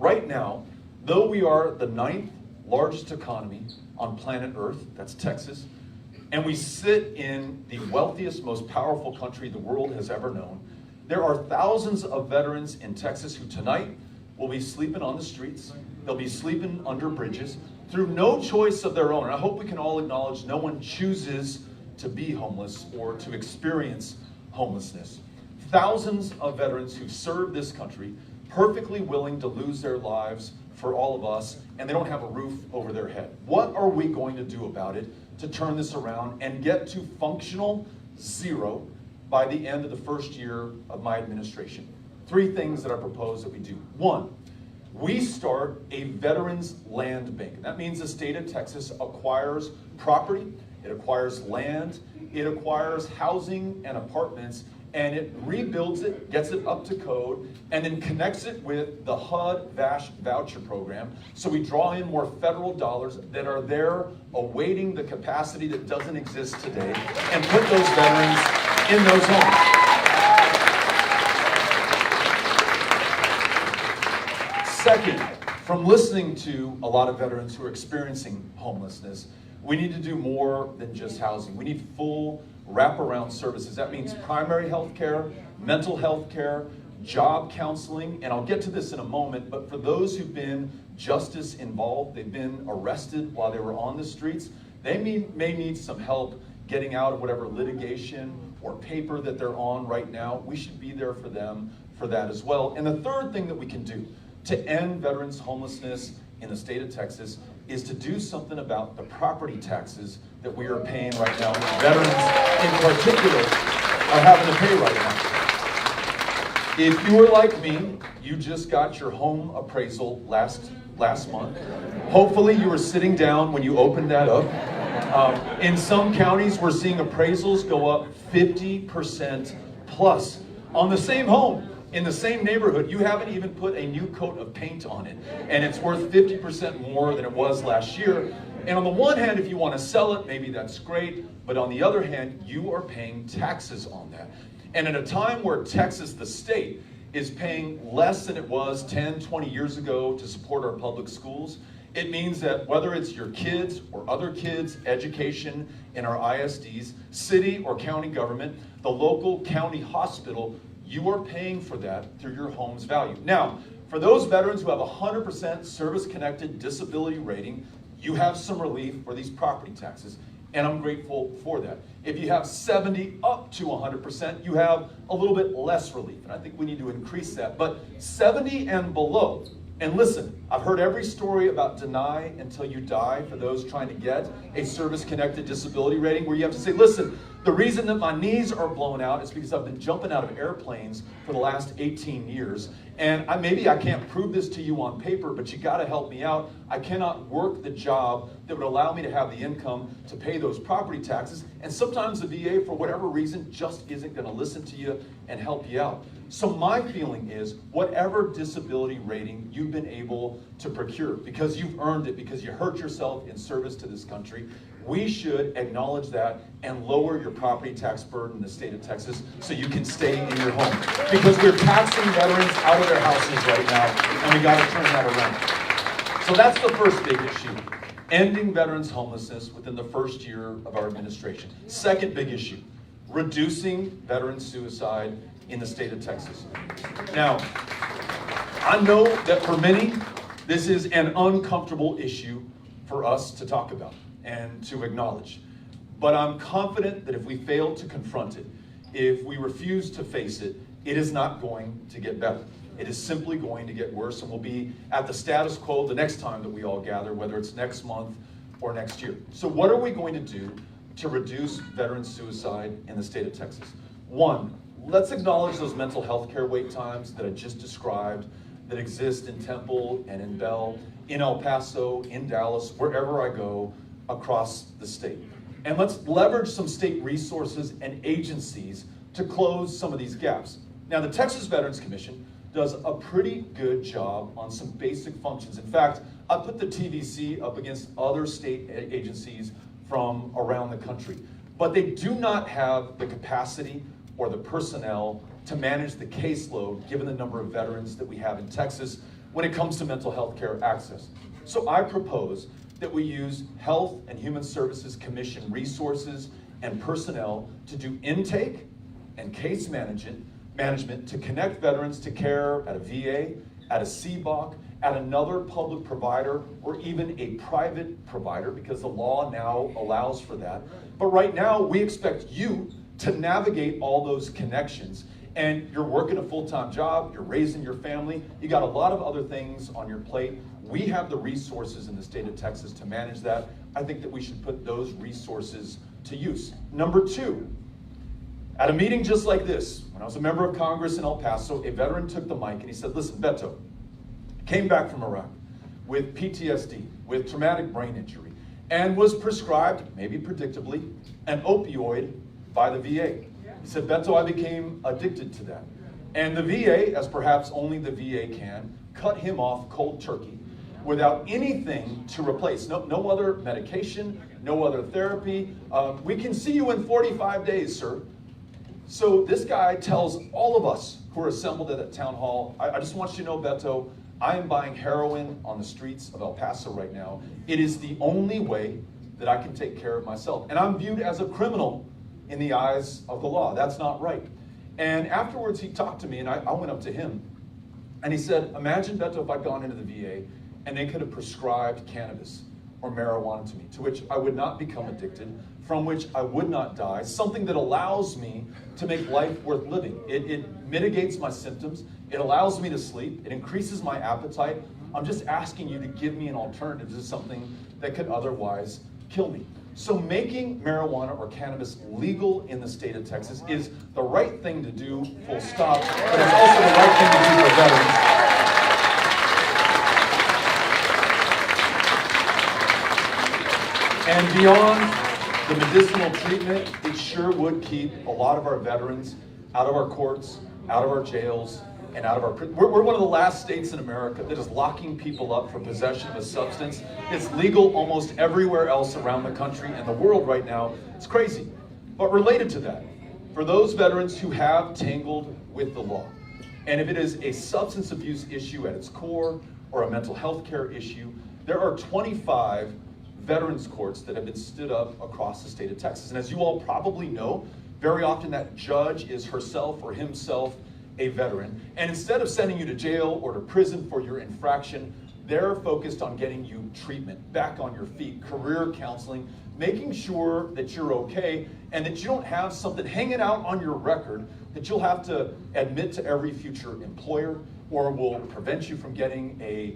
Right now, though we are the 9th largest economy on planet Earth, that's Texas, and we sit in the wealthiest, most powerful country the world has ever known, there are thousands of veterans in Texas who tonight will be sleeping on the streets. They'll be sleeping under bridges through no choice of their own. And I hope we can all acknowledge no one chooses to be homeless or to experience homelessness. Thousands of veterans who served this country, perfectly willing to lose their lives for all of us, and they don't have a roof over their head. What are we going to do about it to turn this around and get to functional zero by the end of the first year of my administration? 3 things that I propose that we do. 1, we start a veterans land bank. That means the state of Texas acquires property, it acquires land, it acquires housing and apartments, and it rebuilds it, gets it up to code, and then connects it with the HUD-VASH voucher program. So we draw in more federal dollars that are there awaiting the capacity that doesn't exist today and put those veterans in those homes. Second, from listening to a lot of veterans who are experiencing homelessness, we need to do more than just housing. We need full wraparound services. That means primary health care, mental health care, job counseling, and I'll get to this in a moment, but for those who've been justice involved, they've been arrested while they were on the streets, they may need some help getting out of whatever litigation or paper that they're on right now. We should be there for them for that as well. And the third thing that we can do to end veterans' homelessness in the state of Texas is to do something about the property taxes that we are paying right now. Veterans in particular are having to pay right now. If you were like me, you just got your home appraisal last month. Hopefully you were sitting down when you opened that up. In some counties, we're seeing appraisals go up 50% plus on the same home. In the same neighborhood, you haven't even put a new coat of paint on it, and it's worth 50% more than it was last year. And on the one hand, if you want to sell it, maybe that's great, but on the other hand, you are paying taxes on that. And at a time where Texas, the state, is paying less than it was 10, 20 years ago to support our public schools, it means that whether it's your kids or other kids' education in our ISDs, city or county government, the local county hospital, you are paying for that through your home's value. Now, for those veterans who have 100% service-connected disability rating, you have some relief for these property taxes, and I'm grateful for that. If you have 70 up to 100%, you have a little bit less relief, and I think we need to increase that. But 70 and below, and listen, I've heard every story about deny until you die for those trying to get a service-connected disability rating, where you have to say, listen, the reason that my knees are blown out is because I've been jumping out of airplanes for the last 18 years. And maybe I can't prove this to you on paper, but you gotta help me out. I cannot work the job that would allow me to have the income to pay those property taxes. And sometimes the VA, for whatever reason, just isn't gonna listen to you and help you out. So my feeling is, whatever disability rating you've been able to procure, because you've earned it, because you hurt yourself in service to this country, we should acknowledge that and lower your property tax burden in the state of Texas so you can stay in your home. Because we're taxing veterans out of their houses right now, and we gotta turn that around. So that's the first big issue, ending veterans' homelessness within the first year of our administration. Second big issue, reducing veteran suicide in the state of Texas. Now, I know that for many, this is an uncomfortable issue for us to talk about and to acknowledge. But I'm confident that if we fail to confront it, if we refuse to face it, it is not going to get better. It is simply going to get worse, and we'll be at the status quo the next time that we all gather, whether it's next month or next year. So what are we going to do to reduce veteran suicide in the state of Texas? 1, let's acknowledge those mental health care wait times that I just described that exist in Temple and in Bell, in El Paso, in Dallas, wherever I go across the state. And let's leverage some state resources and agencies to close some of these gaps. Now, the Texas Veterans Commission does a pretty good job on some basic functions. In fact, I put the TVC up against other state agencies from around the country. But they do not have the capacity or the personnel to manage the caseload, given the number of veterans that we have in Texas, when it comes to mental health care access. So I propose that we use Health and Human Services Commission resources and personnel to do intake and case management to connect veterans to care at a VA, at a CBOC, at another public provider, or even a private provider, because the law now allows for that. But right now, we expect you to navigate all those connections. And you're working a full-time job, you're raising your family, you got a lot of other things on your plate. We have the resources in the state of Texas to manage that. I think that we should put those resources to use. Number two, at a meeting just like this, when I was a member of Congress in El Paso, a veteran took the mic and he said, listen, Beto, came back from Iraq with PTSD, with traumatic brain injury, and was prescribed, maybe predictably, an opioid by the VA. He said, Beto, I became addicted to that. And the VA, as perhaps only the VA can, cut him off cold turkey without anything to replace. No other medication, no other therapy. We can see you in 45 days, sir. So this guy tells all of us who are assembled at that town hall, I just want you to know, Beto, I am buying heroin on the streets of El Paso right now. It is the only way that I can take care of myself. And I'm viewed as a criminal in the eyes of the law. That's not right. And afterwards he talked to me, and I went up to him, and he said, imagine, Beto, if I'd gone into the VA and they could have prescribed cannabis or marijuana to me, to which I would not become addicted, from which I would not die, something that allows me to make life worth living. It mitigates my symptoms, it allows me to sleep, it increases my appetite. I'm just asking you to give me an alternative to something that could otherwise kill me. So making marijuana or cannabis legal in the state of Texas is the right thing to do, full stop, but it's also the right thing to do for veterans. And beyond the medicinal treatment, it sure would keep a lot of our veterans out of our courts, out of our jails, and out of our prisons. We're one of the last states in America that is locking people up for possession of a substance. It's legal almost everywhere else around the country and the world right now. It's crazy. But related to that, for those veterans who have tangled with the law, and if it is a substance abuse issue at its core or a mental health care issue, there are 25 veterans courts that have been stood up across the state of Texas. And as you all probably know, very often that judge is herself or himself a veteran. And instead of sending you to jail or to prison for your infraction, they're focused on getting you treatment, back on your feet, career counseling, making sure that you're okay and that you don't have something hanging out on your record that you'll have to admit to every future employer, or will prevent you from getting a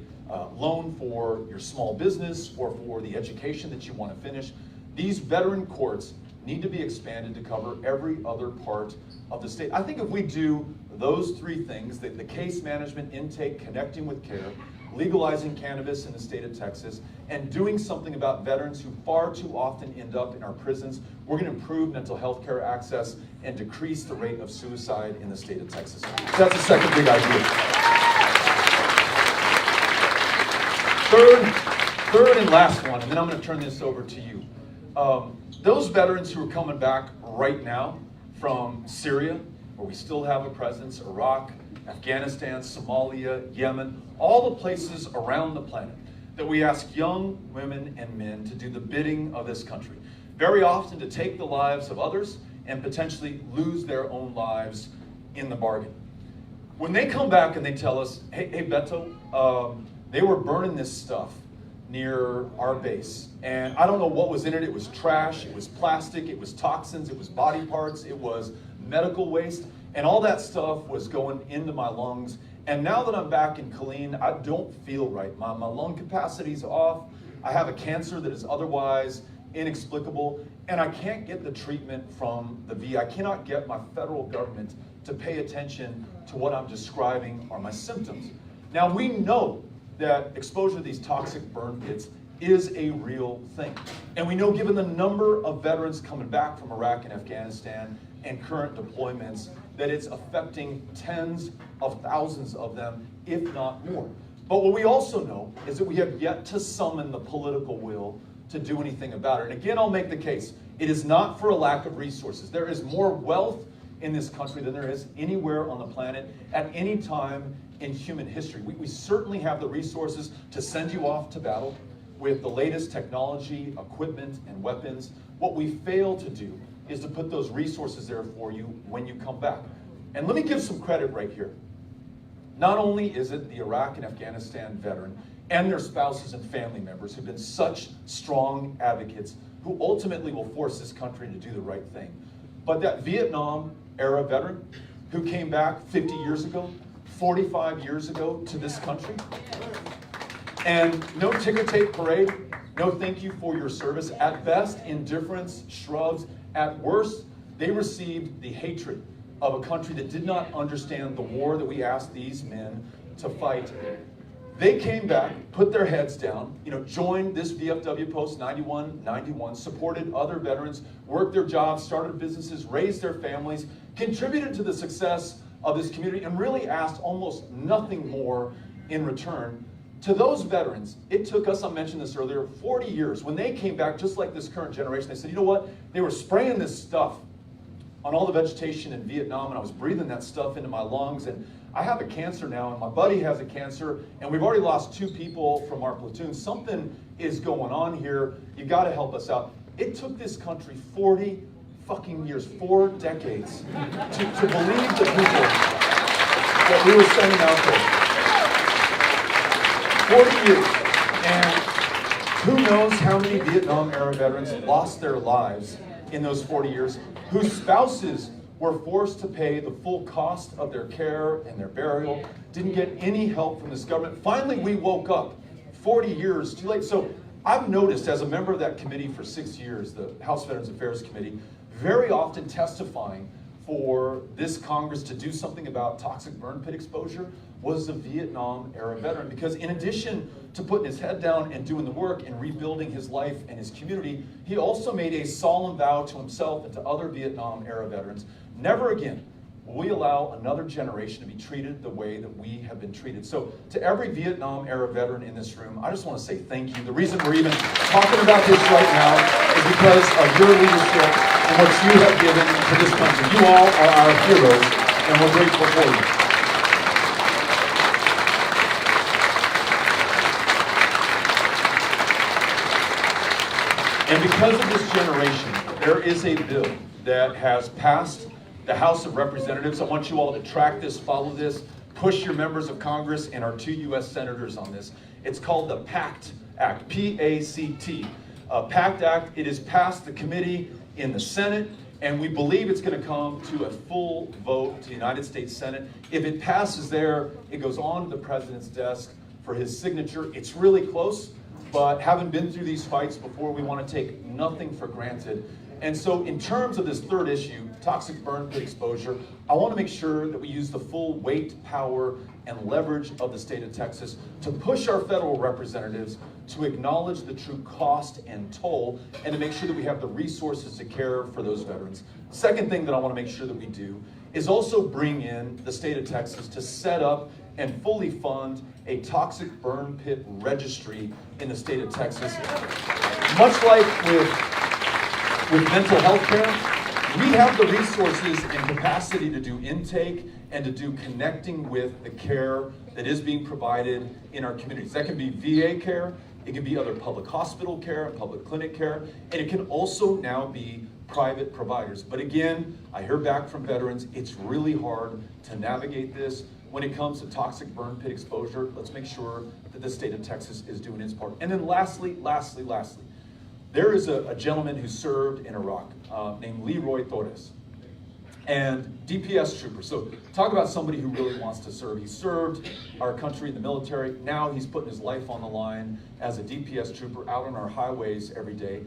loan for your small business or for the education that you want to finish. These veteran courts need to be expanded to cover every other part of the state. I think if we do those three things, the case management, intake, connecting with care, legalizing cannabis in the state of Texas, and doing something about veterans who far too often end up in our prisons, we're going to improve mental health care access and decrease the rate of suicide in the state of Texas. That's the second big idea. Third and last one, and then I'm going to turn this over to you. Those veterans who are coming back right now from Syria, where we still have a presence, Iraq, Afghanistan, Somalia, Yemen, all the places around the planet that we ask young women and men to do the bidding of this country. Very often to take the lives of others and potentially lose their own lives in the bargain. When they come back and they tell us, hey Beto, they were burning this stuff near our base, and I don't know what was in it. It was trash, it was plastic, it was toxins, it was body parts, it was medical waste, and all that stuff was going into my lungs. And now that I'm back in Killeen, I don't feel right. My lung capacity's off. I have a cancer that is otherwise inexplicable, and I can't get the treatment from the VA. I cannot get my federal government to pay attention to what I'm describing are my symptoms. Now, we know that exposure to these toxic burn pits is a real thing. And we know, given the number of veterans coming back from Iraq and Afghanistan and current deployments, that it's affecting tens of thousands of them, if not more. But what we also know is that we have yet to summon the political will to do anything about it. And again, I'll make the case. It is not for a lack of resources. There is more wealth in this country than there is anywhere on the planet at any time in human history. We certainly have the resources to send you off to battle with the latest technology, equipment, and weapons. What we fail to do is to put those resources there for you when you come back. And let me give some credit right here. Not only is it the Iraq and Afghanistan veteran and their spouses and family members who've been such strong advocates who ultimately will force this country to do the right thing, but that Vietnam era veteran who came back 50 years ago, 45 years ago to this country, and no ticker tape parade, no thank you for your service. At best, indifference, shrugs. At worst, they received the hatred of a country that did not understand the war that we asked these men to fight. They came back, put their heads down, joined this VFW Post 91, supported other veterans, worked their jobs, started businesses, raised their families, contributed to the success of this community, and really asked almost nothing more in return. To those veterans, it took us, I mentioned this earlier, 40 years. When they came back, just like this current generation, they said, you know what? They were spraying this stuff on all the vegetation in Vietnam, and I was breathing that stuff into my lungs, and I have a cancer now, and my buddy has a cancer, and we've already lost 2 people from our platoon. Something is going on here. You got to help us out. It took this country 40 fucking years, 4 decades, to believe the people that we were sending out there. 40 years. And who knows how many Vietnam-era veterans lost their lives in those 40 years, whose spouses were forced to pay the full cost of their care and their burial, didn't get any help from this government. Finally, we woke up 40 years too late. So I've noticed, as a member of that committee for 6 years, the House Veterans Affairs Committee, very often testifying for this Congress to do something about toxic burn pit exposure was a Vietnam-era veteran. Because in addition to putting his head down and doing the work and rebuilding his life and his community, he also made a solemn vow to himself and to other Vietnam-era veterans, never again will we allow another generation to be treated the way that we have been treated. So to every Vietnam-era veteran in this room, I just want to say thank you. The reason we're even talking about this right now is because of your leadership and what you have given to this country. You all are our heroes, and we're grateful for you. And because of this generation, there is a bill that has passed the House of Representatives. I want you all to track this, follow this, push your members of Congress and our 2 U.S. senators on this. It's called the PACT Act, P-A-C-T. PACT Act, it has passed the committee in the Senate, and we believe it's going to come to a full vote to the United States Senate. If it passes there, it goes on to the president's desk for his signature. It's really close. But having been through these fights before, we want to take nothing for granted. And so in terms of this third issue, toxic burn pit exposure, I want to make sure that we use the full weight, power, and leverage of the state of Texas to push our federal representatives to acknowledge the true cost and toll, and to make sure that we have the resources to care for those veterans. Second thing that I want to make sure that we do is also bring in the state of Texas to set up and fully fund a toxic burn pit registry in the state of Texas. Much like with mental health care, we have the resources and capacity to do intake and to do connecting with the care that is being provided in our communities. That can be VA care, it can be other public hospital care, public clinic care, and it can also now be private providers. But again, I hear back from veterans, it's really hard to navigate this. When it comes to toxic burn pit exposure, let's make sure that the state of Texas is doing its part. And then lastly, there is a gentleman who served in Iraq named Leroy Torres, and DPS trooper. So talk about somebody who really wants to serve. He served our country in the military. Now he's putting his life on the line as a DPS trooper out on our highways every day,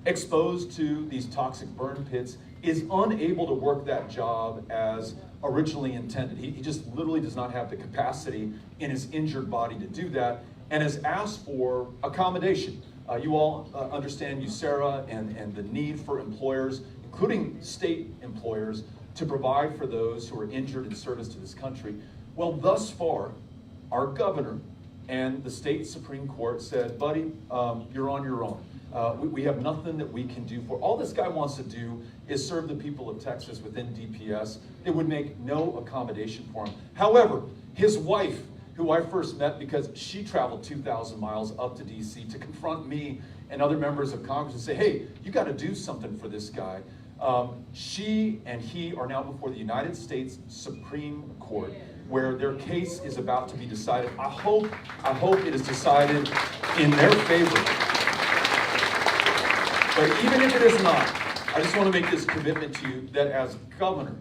exposed to these toxic burn pits, is unable to work that job as originally intended. He just literally does not have the capacity in his injured body to do that, and has asked for accommodation. You all understand USERRA and the need for employers, including state employers, to provide for those who are injured in service to this country. Well, thus far, our governor and the state Supreme Court said, buddy, you're on your own. We have nothing that we can do for. All this guy wants to do is serve the people of Texas within DPS. It would make no accommodation for him. However, His wife, who I first met because she traveled 2,000 miles up to DC to confront me and other members of Congress and say, hey, you got to do something for this guy. She and he are now before the United States Supreme Court, where their case is about to be decided. I hope it is decided in their favor. But even if it is not, I just want to make this commitment to you that as governor,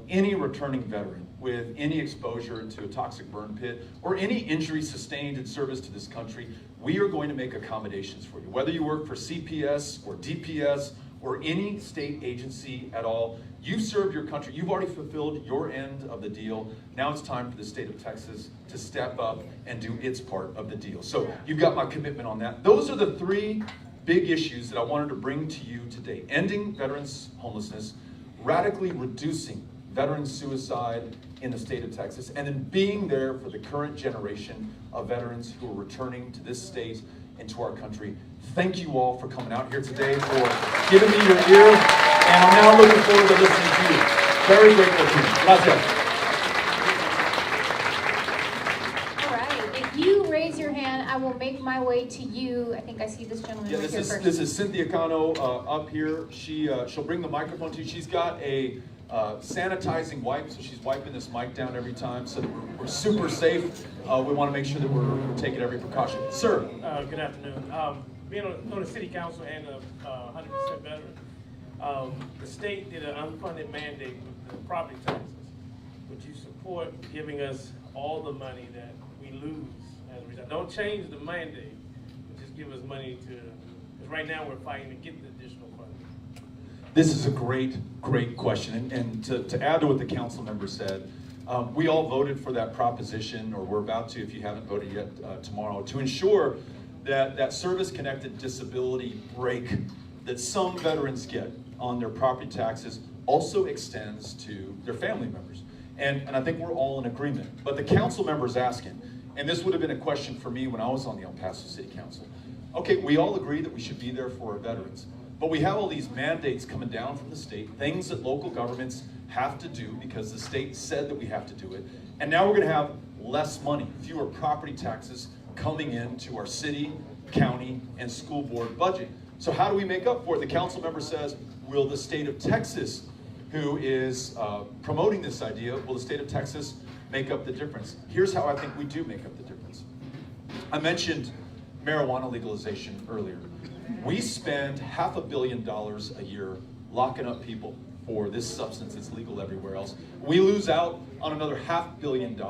any returning veteran with any exposure to a toxic burn pit or any injury sustained in service to this country, we are going to make accommodations for you. Whether you work for CPS or DPS or any state agency at all, you've served your country. You've already fulfilled your end of the deal. Now it's time for the state of Texas to step up and do its part of the deal. So you've got my commitment on that. Those are the three big issues that I wanted to bring to you today. Ending veterans homelessness, radically reducing veteran suicide in the state of Texas, and then being there for the current generation of veterans who are returning to this state and to our country. Thank you all for coming out here today, for giving me your ear, and I'm now looking forward to listening to you. Very grateful to you. Gracias. All right, if you raise your hand, I will make my way to you. I think I see this gentleman right here first. This is Cynthia Cano up here. She'll bring the microphone to you. She's got a sanitizing wipe, so she's wiping this mic down every time so that we're super safe. We want to make sure that we're taking every precaution. Sir. Good afternoon. Being on the city council and a 100% veteran, the state did an unfunded mandate with the property taxes. Would you support giving us all the money that we lose as a result? Don't change the mandate, but just give us money to, because right now we're fighting to get the additional funding. This is a great question. And to add to what the council member said, we all voted for that proposition, or we're about to, if you haven't voted yet, tomorrow, to ensure that service-connected disability break that some veterans get on their property taxes also extends to their family members. And I think we're all in agreement. But the council member's asking, and this would have been a question for me when I was on the El Paso City Council. Okay, we all agree that we should be there for our veterans, but we have all these mandates coming down from the state, things that local governments have to do because the state said that we have to do it. And now we're gonna have less money, fewer property taxes coming into our city, county, and school board budget. So how do we make up for it? The council member says, will the state of Texas, who is promoting this idea, will the state of Texas make up the difference? Here's how I think we do make up the difference. I mentioned marijuana legalization earlier. We spend $500 million a year locking up people for this substance that's legal everywhere else. We lose out on another $500 million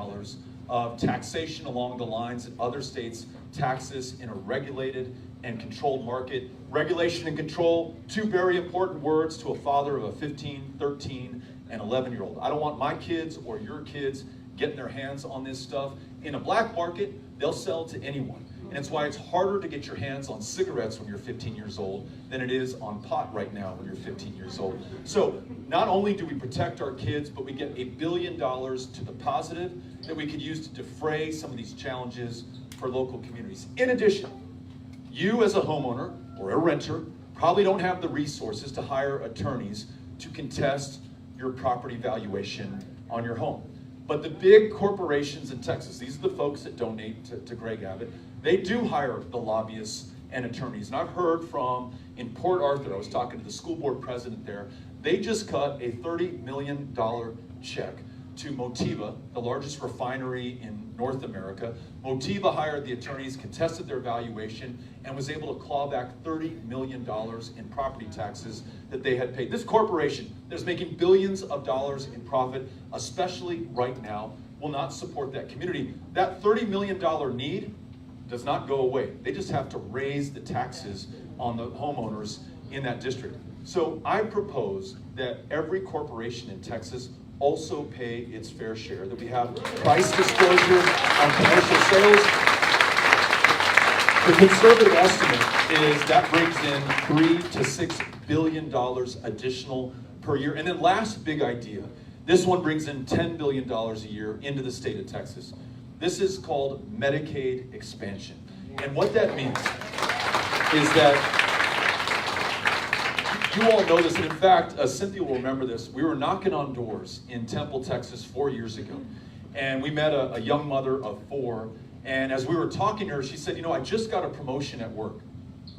of taxation along the lines that other states taxes in a regulated and controlled market. Regulation and control, two very important words to a father of a 15, 13, and 11-year-old. I don't want my kids or your kids getting their hands on this stuff. In a black market, they'll sell to anyone. And it's why it's harder to get your hands on cigarettes when you're 15 years old than it is on pot right now when you're 15 years old. So not only do we protect our kids, but we get $1 billion to the positive that we could use to defray some of these challenges for local communities. In addition, you as a homeowner or a renter probably don't have the resources to hire attorneys to contest your property valuation on your home. But the big corporations in Texas, these are the folks that donate to Greg Abbott, they do hire the lobbyists and attorneys. And I've heard from, in Port Arthur, I was talking to the school board president there, they just cut a $30 million check to Motiva, the largest refinery in North America. Motiva hired the attorneys, contested their valuation, and was able to claw back $30 million in property taxes that they had paid. This corporation that is making billions of dollars in profit, especially right now, will not support that community. That $30 million need does not go away. They just have to raise the taxes on the homeowners in that district. So I propose that every corporation in Texas also pay its fair share, that we have price disclosure on commercial sales. The conservative estimate is that brings in $3 to $6 billion additional per year. And then last big idea, this one brings in $10 billion a year into the state of Texas. This is called Medicaid expansion. And what that means is that you all know this, and in fact, Cynthia will remember this. We were knocking on doors in Temple, Texas 4 years ago, And we met a young mother of 4. And as we were talking to her, she said, I just got a promotion at work,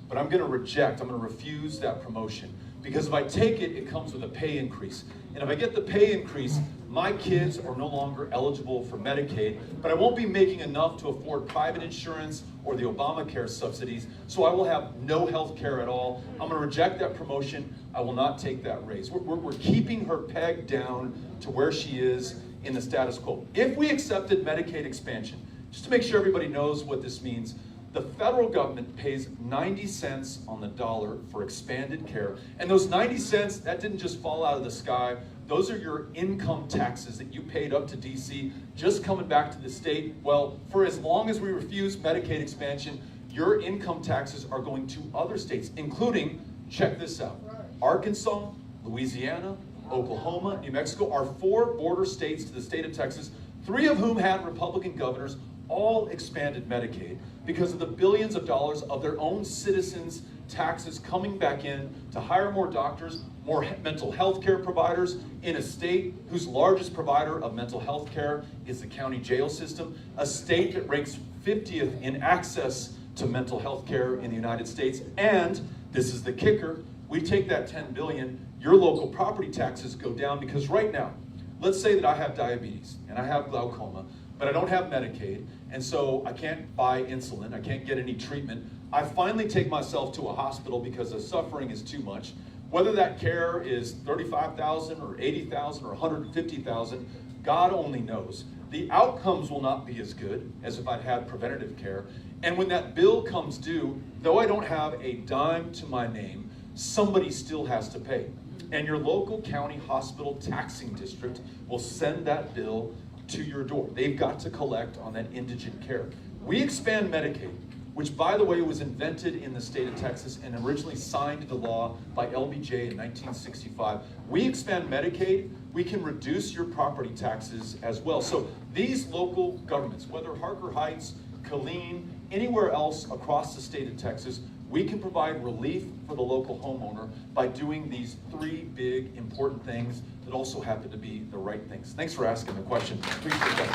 but I'm going to refuse that promotion. Because if I take it, it comes with a pay increase. And if I get the pay increase, my kids are no longer eligible for Medicaid, but I won't be making enough to afford private insurance or the Obamacare subsidies, so I will have no health care at all. I'm going to reject that promotion. I will not take that raise. We're keeping her pegged down to where she is in the status quo. If we accepted Medicaid expansion, just to make sure everybody knows what this means, the federal government pays 90 cents on the dollar for expanded care. And those 90 cents, that didn't just fall out of the sky. Those are your income taxes that you paid up to DC, just coming back to the state. Well, for as long as we refuse Medicaid expansion, your income taxes are going to other states, including, check this out, Arkansas, Louisiana, Oklahoma, New Mexico are 4 border states to the state of Texas, 3 of whom had Republican governors, all expanded Medicaid because of the billions of dollars of their own citizens' taxes coming back in to hire more doctors, more mental health care providers in a state whose largest provider of mental health care is the county jail system, a state that ranks 50th in access to mental health care in the United States. And this is the kicker, we take that $10 billion, your local property taxes go down because right now, let's say that I have diabetes and I have glaucoma, but I don't have Medicaid, and so I can't buy insulin, I can't get any treatment. I finally take myself to a hospital because the suffering is too much. Whether that care is $35,000 or $80,000 or $150,000, God only knows. The outcomes will not be as good as if I'd had preventative care. And when that bill comes due, though I don't have a dime to my name, somebody still has to pay. And your local county hospital taxing district will send that bill to your door. They've got to collect on that indigent care. We expand Medicaid, which by the way was invented in the state of Texas and originally signed into law by LBJ in 1965. We expand Medicaid, we can reduce your property taxes as well. So these local governments, whether Harker Heights, Killeen, anywhere else across the state of Texas, we can provide relief for the local homeowner by doing these 3 big important things that also happen to be the right things. Thanks for asking the question. Appreciate that.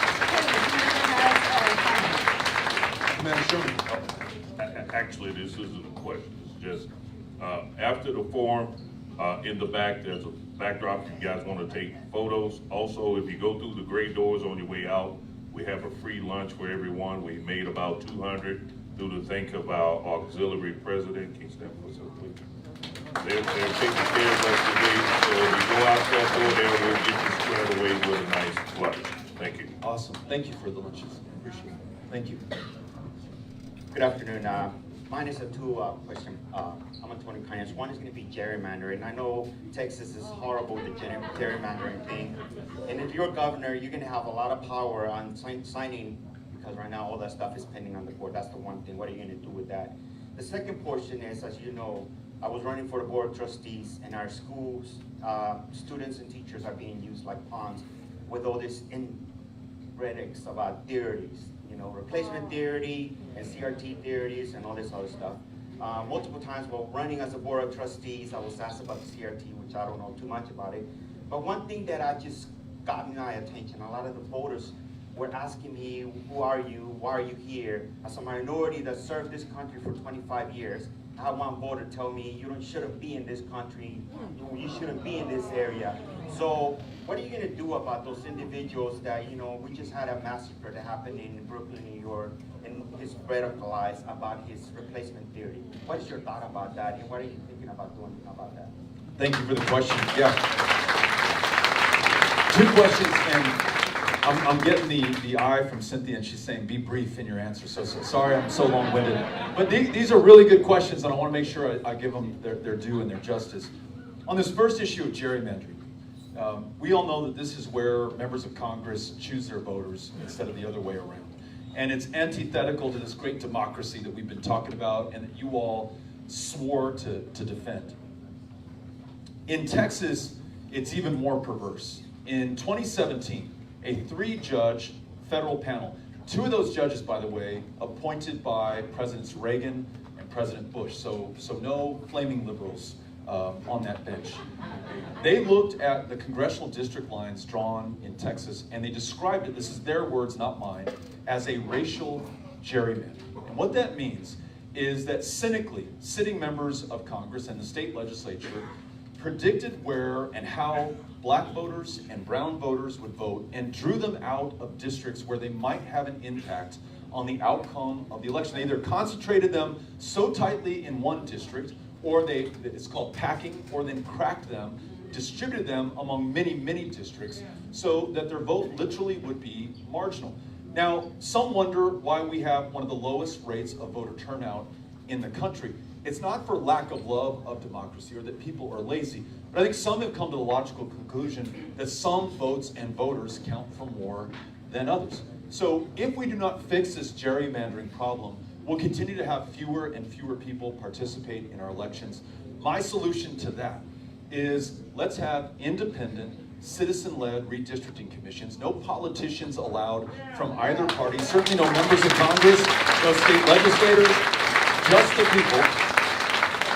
Commander Sherman. Actually, this isn't a question. It's just after the forum, in the back, there's a backdrop if you guys want to take photos. Also, if you go through the gray doors on your way out, we have a free lunch for everyone. We made about 200 through the think of our auxiliary president. Can you stand for us, please? They're taking care of us today. So if you go out that door there, we'll get you squared away with a nice lunch. Thank you. Awesome. Thank you for the lunches. Appreciate it. Thank you. Good afternoon. Mine is a 2-question. I'm on Tony Kanyas. One is going to be gerrymandering. I know Texas is horrible with the gerrymandering thing. And if you're governor, you're going to have a lot of power on signing, because right now all that stuff is pending on the board. That's the one thing. What are you going to do with that? The second portion is, as you know, I was running for the board of trustees, and our schools, students and teachers are being used like pawns with all this rhetorics about theories. Replacement theory and CRT theories and all this other stuff. Multiple times while running as a board of trustees, I was asked about the CRT, which I don't know too much about it. But one thing that I just got my attention, a lot of the voters were asking me, who are you? Why are you here? As a minority that served this country for 25 years, I had one voter tell me, you shouldn't be in this country, you shouldn't be in this area. So what are you going to do about those individuals that, we just had a massacre that happened in Brooklyn, New York, and he's radicalized about his replacement theory? What is your thought about that, and what are you thinking about doing about that? Thank you for the question. Yeah. 2 questions, and I'm getting the eye from Cynthia, and she's saying, be brief in your answer. So sorry I'm so long-winded. But these are really good questions, and I want to make sure I give them their due and their justice. On this first issue of gerrymandering, we all know that this is where members of Congress choose their voters instead of the other way around. And it's antithetical to this great democracy that we've been talking about and that you all swore to defend. In Texas, it's even more perverse. In 2017, a 3-judge federal panel, 2 of those judges, by the way, appointed by Presidents Reagan and President Bush, so no flaming liberals on that bench. They looked at the congressional district lines drawn in Texas, and they described it, this is their words, not mine, as a racial gerrymander. And what that means is that cynically, sitting members of Congress and the state legislature predicted where and how black voters and brown voters would vote and drew them out of districts where they might have an impact on the outcome of the election. They either concentrated them so tightly in one district, or it's called packing, or then cracked them, distributed them among many, many districts so that their vote literally would be marginal. Now, some wonder why we have one of the lowest rates of voter turnout in the country. It's not for lack of love of democracy or that people are lazy, but I think some have come to the logical conclusion that some votes and voters count for more than others. So if we do not fix this gerrymandering problem, we'll continue to have fewer and fewer people participate in our elections. My solution to that is let's have independent, citizen-led redistricting commissions, no politicians allowed from either party, certainly no members of Congress, no state legislators, just the people.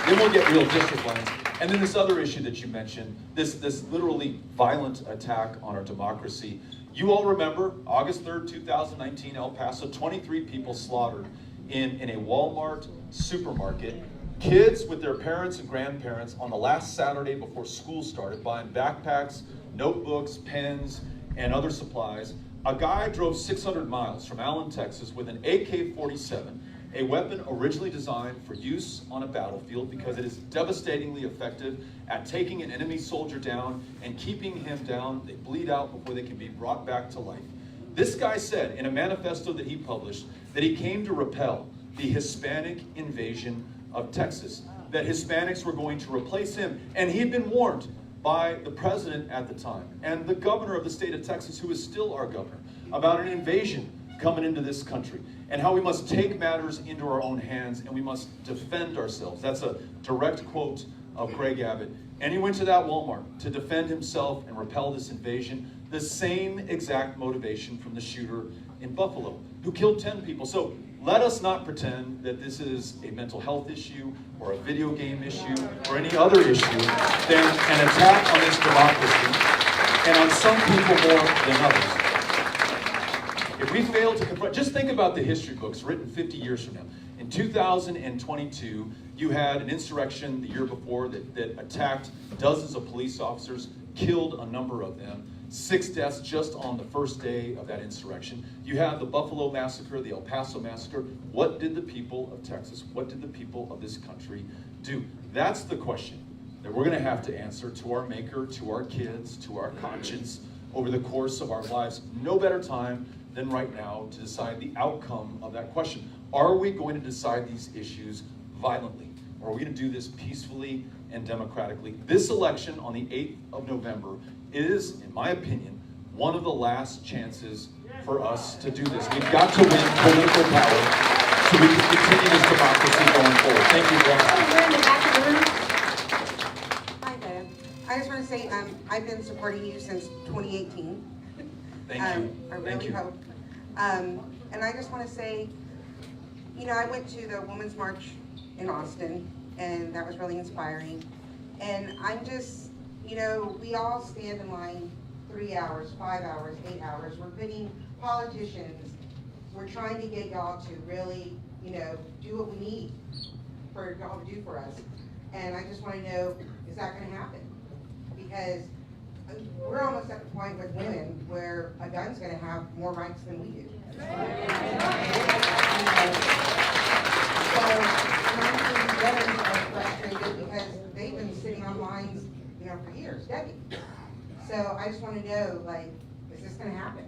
Then we'll get real district lines. And then this other issue that you mentioned, this literally violent attack on our democracy. You all remember August 3rd, 2019, El Paso, 23 people slaughtered in a Walmart supermarket. Kids with their parents and grandparents on the last Saturday before school started buying backpacks, notebooks, pens, and other supplies. A guy drove 600 miles from Allen, Texas with an AK-47, a weapon originally designed for use on a battlefield because it is devastatingly effective at taking an enemy soldier down and keeping him down. They bleed out before they can be brought back to life. This guy said in a manifesto that he published that he came to repel the Hispanic invasion of Texas, that Hispanics were going to replace him, and he had been warned by the president at the time and the governor of the state of Texas, who is still our governor, about an invasion coming into this country and how we must take matters into our own hands and we must defend ourselves. That's a direct quote of Greg Abbott. And he went to that Walmart to defend himself and repel this invasion, the same exact motivation from the shooter in Buffalo, who killed 10 people. So let us not pretend that this is a mental health issue or a video game issue or any other issue than an attack on this democracy and on some people more than others. If we fail to confront, just think about the history books written 50 years from now. In 2022, you had an insurrection the year before that attacked dozens of police officers, killed a number of them, 6 deaths just on the first day of that insurrection. You had the Buffalo massacre, the El Paso massacre. What did the people of Texas, what did the people of this country do? That's the question that we're going to have to answer to our maker, to our kids, to our conscience over the course of our lives. No better time than right now to decide the outcome of that question. Are we going to decide these issues violently? Or are we going to do this peacefully and democratically? This election on the 8th of November is, in my opinion, one of the last chances for us to do this. We've got to win political power so we can continue this democracy going forward. Thank you very much. We're in the back of the room. Hi, Beto. I just want to say I've been supporting you since 2018. Thank you. I Thank really you. hope. And I just want to say, you know, I went to the Women's March in Austin, and that was really inspiring. And I'm just, you know, we all stand in line 3 hours, 5 hours, 8 hours. We're pitting politicians. We're trying to get y'all to really, you know, do what we need for y'all to do for us. And I just want to know, is that going to happen? Because we're almost at the point with women where a gun's going to have more rights than we do. So, veterans are frustrated because they've been sitting on lines, you know, for years, decades. So I just want to know, like, is this going to happen?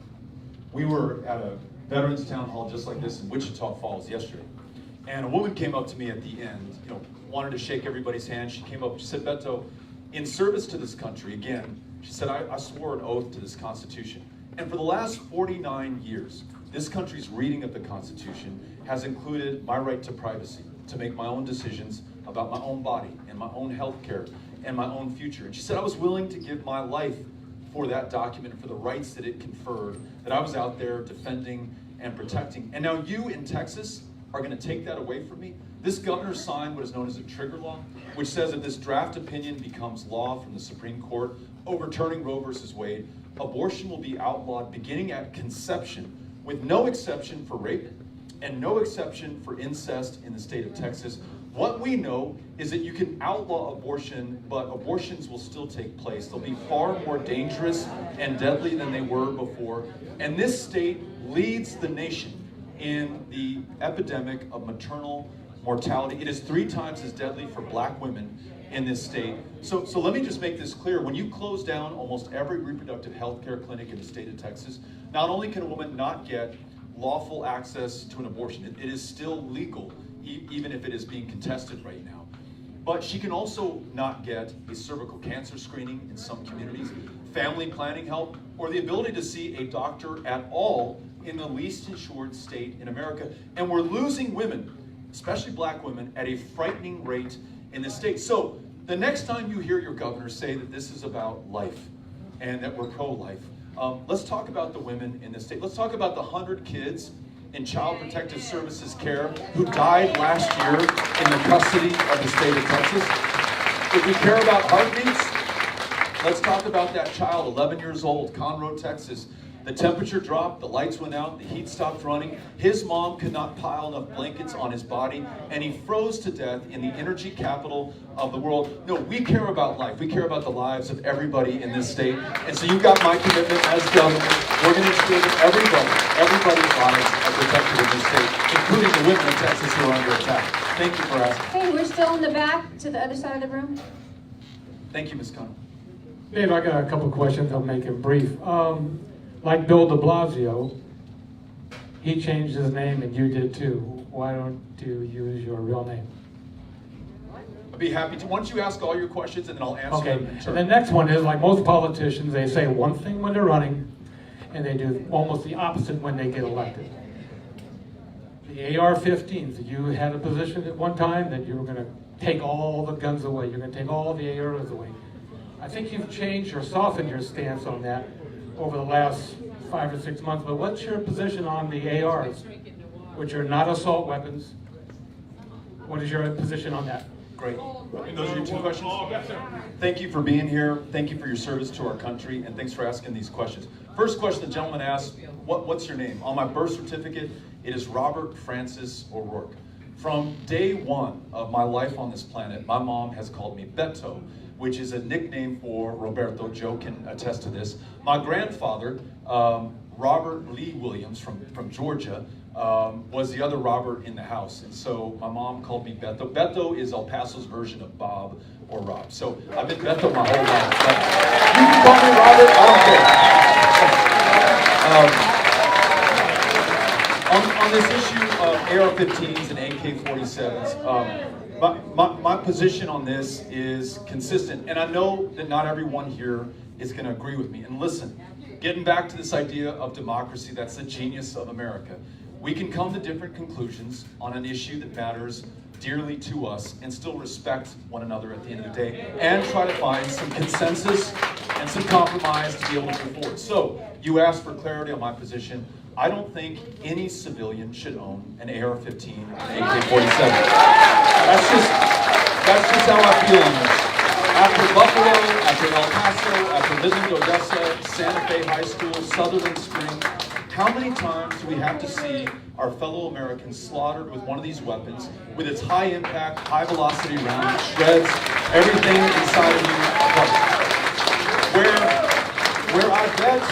We were at a veterans town hall just like this in Wichita Falls yesterday. And a woman came up to me at the end, you know, wanted to shake everybody's hand. She came up, she said, Beto, in service to this country, again, she said, I swore an oath to this Constitution. And for the last 49 years, this country's reading of the Constitution has included my right to privacy, to make my own decisions about my own body and my own health care and my own future. And she said I was willing to give my life for that document and for the rights that it conferred, that I was out there defending and protecting. And now you in Texas are going to take that away from me. This governor signed what is known as a trigger law, which says if this draft opinion becomes law from the Supreme Court overturning Roe versus Wade, abortion will be outlawed beginning at conception, with no exception for rape and no exception for incest in the state of Texas. What we know is that you can outlaw abortion, but abortions will still take place. They'll be far more dangerous and deadly than they were before. And this state leads the nation in the epidemic of maternal mortality. It is 3 times as deadly for black women in this state. So let me just make this clear. When you close down almost every reproductive health care clinic in the state of Texas, not only can a woman not get lawful access to an abortion, it is still legal, even if it is being contested right now. But she can also not get a cervical cancer screening in some communities, family planning help, or the ability to see a doctor at all in the least insured state in America. And we're losing women, especially black women, at a frightening rate in this state. So the next time you hear your governor say that this is about life and that we're pro-life, let's talk about the women in this state. Let's talk about the 100 kids in Child Protective Services care who died last year in the custody of the state of Texas. If we care about heartbeats, let's talk about that child, 11 years old, Conroe, Texas. The temperature dropped, the lights went out, the heat stopped running. His mom could not pile enough blankets on his body, and he froze to death in the energy capital of the world. No, we care about life. We care about the lives of everybody in this state. And so you've got my commitment as governor. We're going to ensure that everybody's lives are protected in this state, including the women of Texas who are under attack. Thank you for asking. Hey, we're still in the back to the other side of the room. Thank you, Ms. Connor. Dave, I got a couple questions. I'll make it brief. Like Bill de Blasio, he changed his name and you did too. Why don't you use your real name? I'd be happy to. Why don't you ask all your questions and then I'll answer them in turn. And the next one is, like most politicians, they say one thing when they're running and they do almost the opposite when they get elected. The AR-15s, you had a position at one time that you were going to take all the guns away. You're going to take all the ARs away. I think you've changed or softened your stance on that over the last 5 or 6 months, but what's your position on the ARs, which are not assault weapons? What is your position on that? Great. And those are your 2 questions? Thank you for being here. Thank you for your service to our country, and thanks for asking these questions. First question the gentleman asked, what's your name? On my birth certificate, it is Robert Francis O'Rourke. From day one of my life on this planet, my mom has called me Beto, which is a nickname for Roberto. Joe can attest to this. My grandfather, Robert Lee Williams from Georgia, was the other Robert in the house. And so my mom called me Beto. Beto is El Paso's version of Bob or Rob. So I've been Beto my whole life. But you can call me Robert, I don't care. On this issue of AR-15s and AK-47s, my position on this is consistent, and I know that not everyone here is going to agree with me. And listen, getting back to this idea of democracy, that's the genius of America. We can come to different conclusions on an issue that matters dearly to us and still respect one another at the end of the day and try to find some consensus and some compromise to be able to move forward. So you asked for clarity on my position. I don't think any civilian should own an AR-15 and an AK-47. That's just how I feel on this. After Buffalo, after El Paso, after Midland, Odessa, Santa Fe High School, Sutherland Spring, how many times do we have to see our fellow Americans slaughtered with one of these weapons, with its high impact, high velocity round that shreds everything inside of you apart? Where I bet,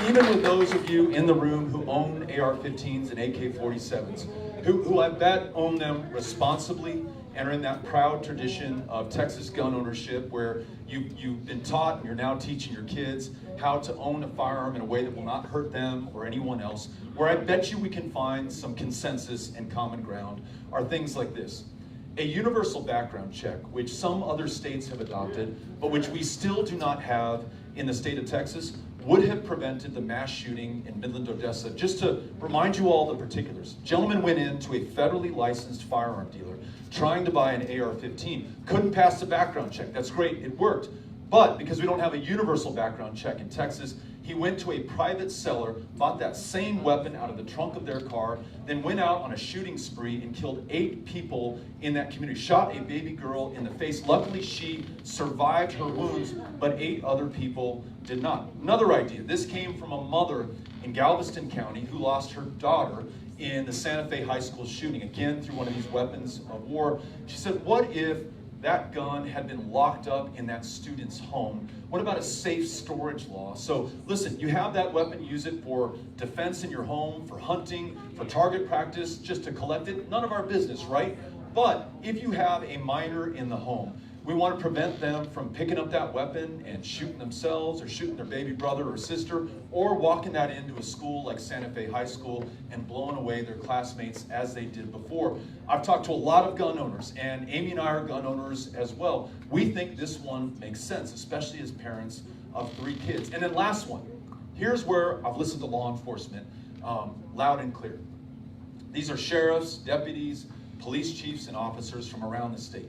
even with those of you in the room who own AR-15s and AK-47s, who I bet own them responsibly and are in that proud tradition of Texas gun ownership where you've been taught and you're now teaching your kids how to own a firearm in a way that will not hurt them or anyone else, where I bet you we can find some consensus and common ground are things like this. A universal background check, which some other states have adopted, but which we still do not have in the state of Texas, would have prevented the mass shooting in Midland, Odessa. Just to remind you all the particulars, gentleman went into a federally licensed firearm dealer trying to buy an AR-15. Couldn't pass the background check. That's great, it worked. But because we don't have a universal background check in Texas, He went to a private seller, bought that same weapon out of the trunk of their car, then went out on a shooting spree and killed 8 people in that community. Shot a baby girl in the face. Luckily, she survived her wounds, but 8 other people did not. Another idea. This came from a mother in Galveston County who lost her daughter in the Santa Fe High School shooting, again through one of these weapons of war. She said, what if that gun had been locked up in that student's home? What about a safe storage law? So listen, you have that weapon, use it for defense in your home, for hunting, for target practice, just to collect it. None of our business, right? But if you have a minor in the home, we want to prevent them from picking up that weapon and shooting themselves or shooting their baby brother or sister, or walking that into a school like Santa Fe High School and blowing away their classmates as they did before. I've talked to a lot of gun owners, and Amy and I are gun owners as well. We think this one makes sense, especially as parents of 3 kids. And then last one, here's where I've listened to law enforcement loud and clear. These are sheriffs, deputies, police chiefs, and officers from around the state.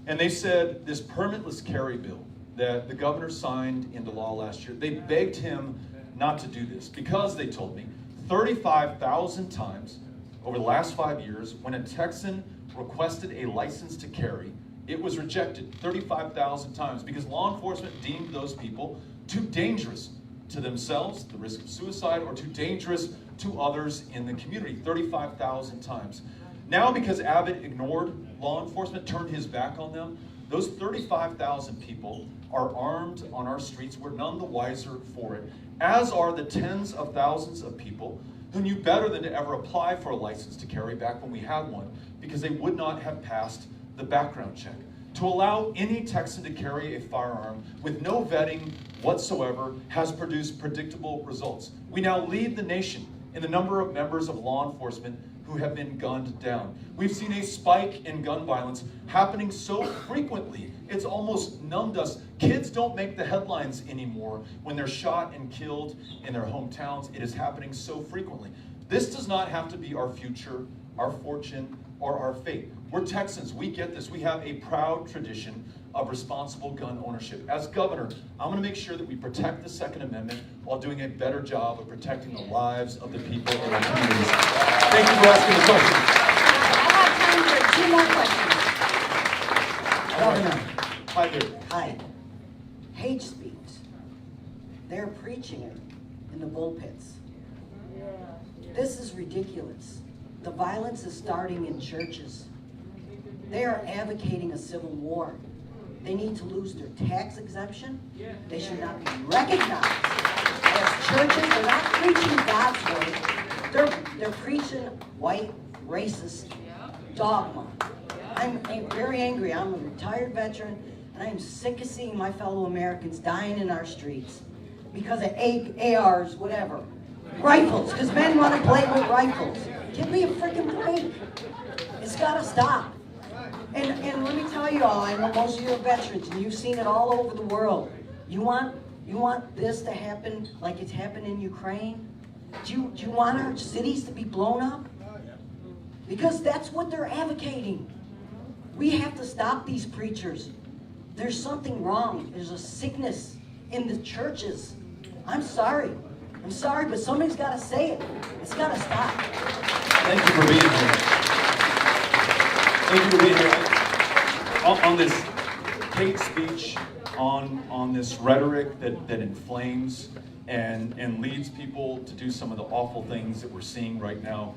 And they said this permitless carry bill that the governor signed into law last year, they begged him not to do this because, they told me, 35,000 times over the last 5 years, when a Texan requested a license to carry, it was rejected 35,000 times because law enforcement deemed those people too dangerous to themselves, the risk of suicide, or too dangerous to others in the community, 35,000 times. Now, because Abbott ignored law enforcement, turned his back on them, those 35,000 people are armed on our streets. We're none the wiser for it, as are the tens of thousands of people who knew better than to ever apply for a license to carry back when we had one, because they would not have passed the background check. To allow any Texan to carry a firearm with no vetting whatsoever has produced predictable results. We now lead the nation in the number of members of law enforcement who have been gunned down. We've seen a spike in gun violence happening so frequently, it's almost numbed us. Kids don't make the headlines anymore when they're shot and killed in their hometowns. It is happening so frequently. This does not have to be our future, our fortune, or our fate. We're Texans, we get this. We have a proud tradition of responsible gun ownership. As governor, I'm going to make sure that we protect the Second Amendment while doing a better job of protecting the lives of the people in our communities. Thank you for asking the question. I have time for 2 more questions. Governor, Hi there. hi. Hate speech. They're preaching it in the bullpits. This is ridiculous. The violence is starting in churches. They are advocating a civil war. They need to lose their tax exemption. They should not be recognized as churches. They're not preaching God's word. They're preaching white, racist dogma. I'm very angry. I'm a retired veteran, and I'm sick of seeing my fellow Americans dying in our streets because of ARs, whatever. Rifles, because men want to play with rifles. Give me a freaking break. It's got to stop. And let me tell you all, I know most of you are veterans, and you've seen it all over the world. You want this to happen like it's happened in Ukraine? Do you want our cities to be blown up? Because that's what they're advocating. We have to stop these preachers. There's something wrong. There's a sickness in the churches. I'm sorry, but somebody's got to say it. It's got to stop. Thank you for being here. Thank you for being here. On this hate speech, on this rhetoric that inflames and leads people to do some of the awful things that we're seeing right now,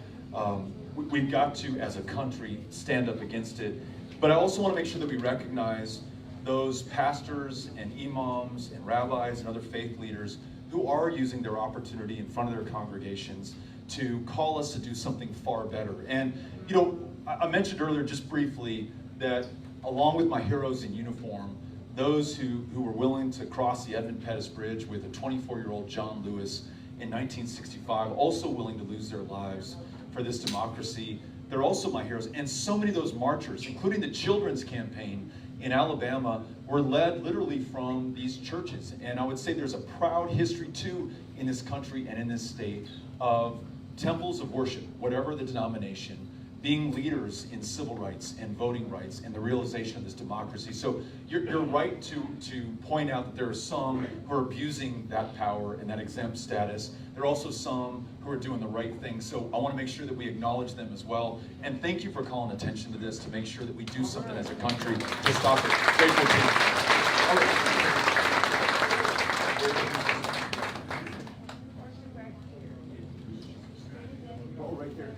we've got to, as a country, stand up against it. But I also want to make sure that we recognize those pastors and imams and rabbis and other faith leaders who are using their opportunity in front of their congregations to call us to do something far better. And, you know, I mentioned earlier just briefly that along with my heroes in uniform, those who were willing to cross the Edmund Pettus Bridge with a 24-year-old John Lewis in 1965, also willing to lose their lives for this democracy, they're also my heroes. And so many of those marchers, including the children's campaign in Alabama, were led literally from these churches. And I would say there's a proud history too in this country and in this state of temples of worship, whatever the denomination, being leaders in civil rights and voting rights and the realization of this democracy. So you're right to point out that there are some who are abusing that power and that exempt status. There are also some who are doing the right thing. So I want to make sure that we acknowledge them as well. And thank you for calling attention to this to make sure that we do something as a country to stop it. Grateful to you. All right. Oh, right there.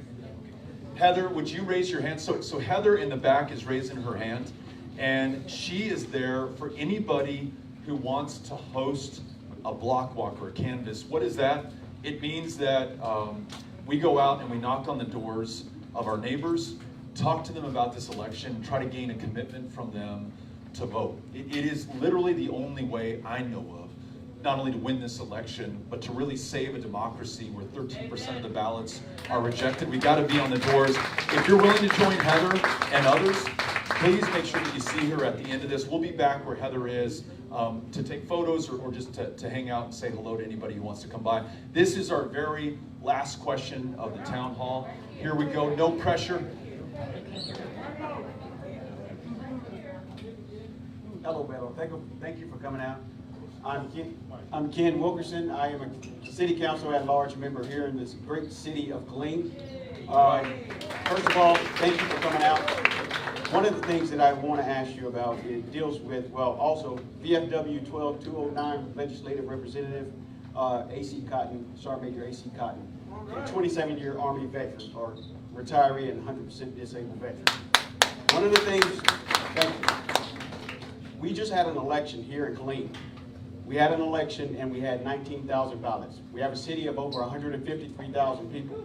Heather, would you raise your hand? So Heather in the back is raising her hand, and she is there for anybody who wants to host a block walk or a canvas. What is that? It means that we go out and we knock on the doors of our neighbors, talk to them about this election, try to gain a commitment from them to vote. It is literally the only way I know of, not only to win this election, but to really save a democracy where 13% of the ballots are rejected. We got to be on the doors. If you're willing to join Heather and others, please make sure that you see her at the end of this. We'll be back where Heather is to take photos or just to hang out and say hello to anybody who wants to come by. This is our very last question of the town hall. Here we go, no pressure. Hello, Beto. Thank you for coming out. I'm Ken Wilkerson. I am a city council at-large member here in this great city of Killeen. First of all, thank you for coming out. One of the things that I want to ask you about, it deals with, well, also VFW 12209 legislative representative AC Cotton, Sergeant Major AC Cotton, a 27-year Army veteran or retiree and 100% disabled veteran. One of the things, thank you. We just had an election here in Killeen. We had an election and we had 19,000 ballots. We have a city of over 153,000 people.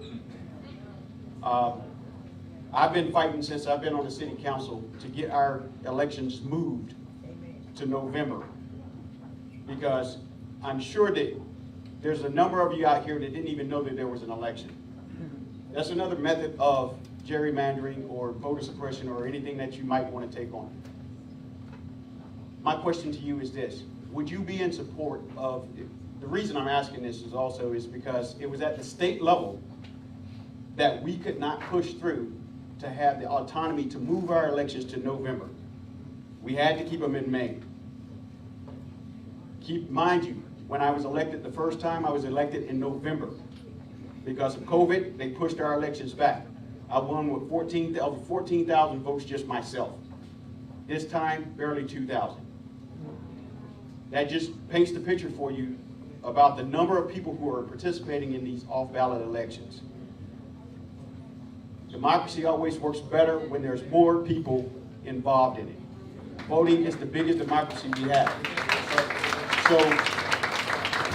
I've been fighting since I've been on the city council to get our elections moved to November, because I'm sure that there's a number of you out here that didn't even know that there was an election. That's another method of gerrymandering or voter suppression or anything that you might want to take on. My question to you is this: would you be in support of, the reason I'm asking this is because it was at the state level that we could not push through to have the autonomy to move our elections to November. We had to keep them in May. Mind you, when I was elected the first time, I was elected in November. Because of COVID, they pushed our elections back. I won with over 14,000 votes just myself. This time, barely 2,000. That just paints the picture for you about the number of people who are participating in these off-ballot elections. Democracy always works better when there's more people involved in it. Voting is the biggest democracy we have. So,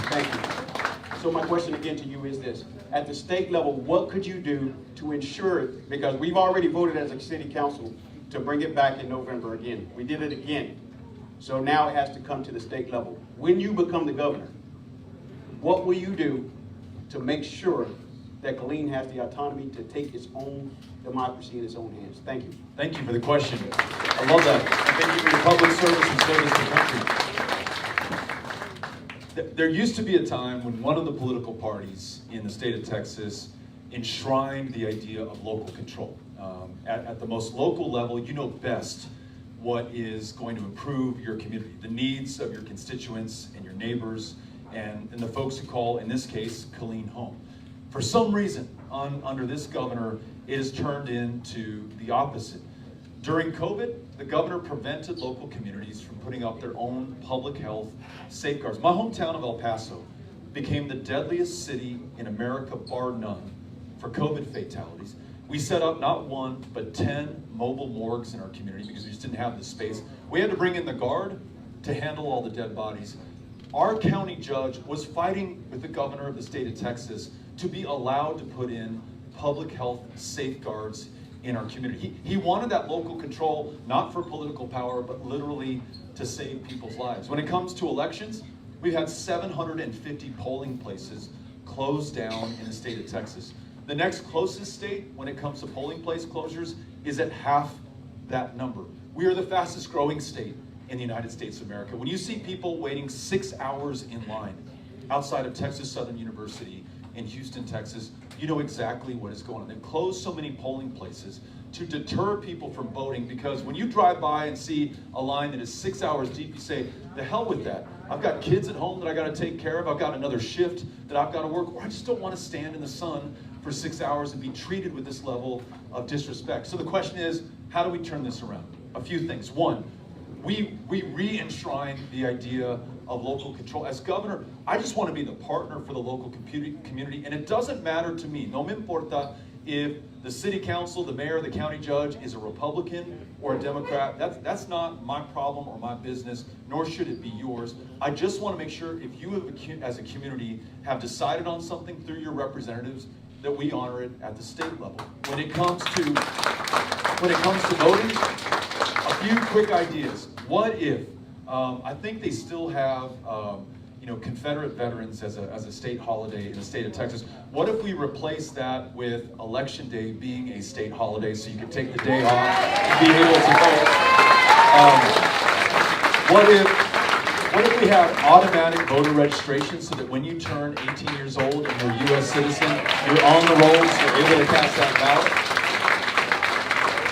thank you. So my question again to you is this: at the state level, what could you do to ensure it? Because we've already voted as a city council to bring it back in November again. We did it again. So now it has to come to the state level. When you become the governor, what will you do to make sure that Killeen has the autonomy to take its own democracy in its own hands? Thank you. Thank you for the question. I love that. And thank you for your public service and service to the country. There used to be a time when one of the political parties in the state of Texas enshrined the idea of local control. At the most local level, you know best what is going to improve your community, the needs of your constituents and your neighbors and the folks who call, in this case, Killeen home. For some reason, under this governor, it has turned into the opposite. During COVID, the governor prevented local communities from putting up their own public health safeguards. My hometown of El Paso became the deadliest city in America, bar none, for COVID fatalities. We set up not one, but 10 mobile morgues in our community because we just didn't have the space. We had to bring in the guard to handle all the dead bodies. Our county judge was fighting with the governor of the state of Texas to be allowed to put in public health safeguards in our community. He wanted that local control, not for political power, but literally to save people's lives. When it comes to elections, we've had 750 polling places closed down in the state of Texas. The next closest state, when it comes to polling place closures, is at half that number. We are the fastest growing state in the United States of America. When you see people waiting 6 hours in line outside of Texas Southern University, in Houston, Texas, you know exactly what is going on. They've closed so many polling places to deter people from voting, because when you drive by and see a line that is 6 hours deep, you say, the hell with that. I've got kids at home that I got to take care of. I've got another shift that I've got to work, or I just don't want to stand in the sun for 6 hours and be treated with this level of disrespect. So the question is, how do we turn this around? A few things. One, we re-enshrine the idea of local control. As governor, I just want to be the partner for the local community, and it doesn't matter to me, no me importa, if the city council, the mayor, the county judge is a Republican or a Democrat. That's not my problem or my business, nor should it be yours. I just want to make sure if you as a community have decided on something through your representatives, that we honor it at the state level. When it comes to voting, a few quick ideas. What if, I think they still have Confederate veterans as a state holiday in the state of Texas. What if we replace that with Election Day being a state holiday, so you can take the day off and be able to vote? What if we have automatic voter registration, so that when you turn 18 years old and you're a U.S. citizen, you're on the rolls, you're able to cast that ballot?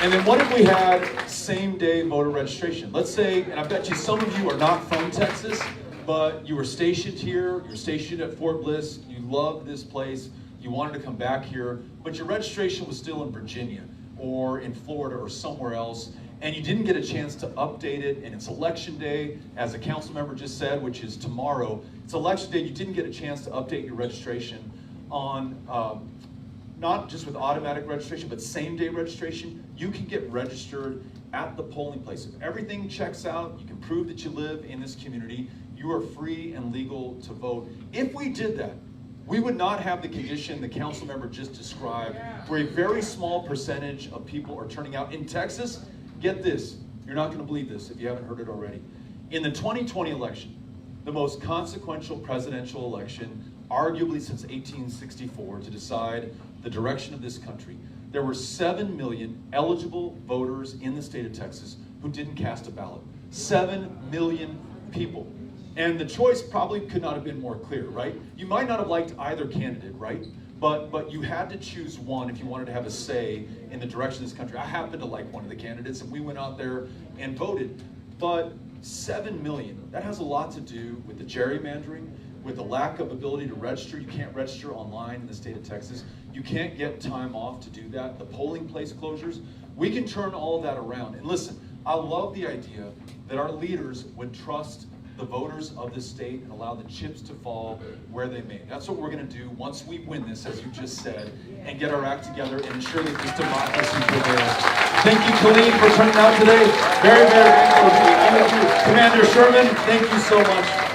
And then what if we had same-day voter registration? Let's say, and I bet you some of you are not from Texas, but you were stationed here, you're stationed at Fort Bliss, you loved this place, you wanted to come back here, but your registration was still in Virginia or in Florida or somewhere else, and you didn't get a chance to update it, and it's election day, as a council member just said, which is tomorrow. It's election day, you didn't get a chance to update your registration on, not just with automatic registration, but same-day registration. You can get registered at the polling place. If everything checks out, you can prove that you live in this community, you are free and legal to vote. If we did that, we would not have the condition the council member just described, where a very small percentage of people are turning out. In Texas, get this, you're not going to believe this if you haven't heard it already. In the 2020 election, the most consequential presidential election, arguably since 1864, to decide the direction of this country, there were 7 million eligible voters in the state of Texas who didn't cast a ballot. 7 million people. And the choice probably could not have been more clear, right? You might not have liked either candidate, right? But you had to choose one if you wanted to have a say in the direction of this country. I happen to like one of the candidates, and we went out there and voted. But 7 million, that has a lot to do with the gerrymandering, with the lack of ability to register. You can't register online in the state of Texas. You can't get time off to do that. The polling place closures. We can turn all of that around. And listen, I love the idea that our leaders would trust the voters of this state and allow the chips to fall where they may. That's what we're going to do once we win this, as you just said, and get our act together and ensure that this democracy prevails. Thank you, Killeen, for turning out today. Very, very thankful to you. Commander Sherman, thank you so much.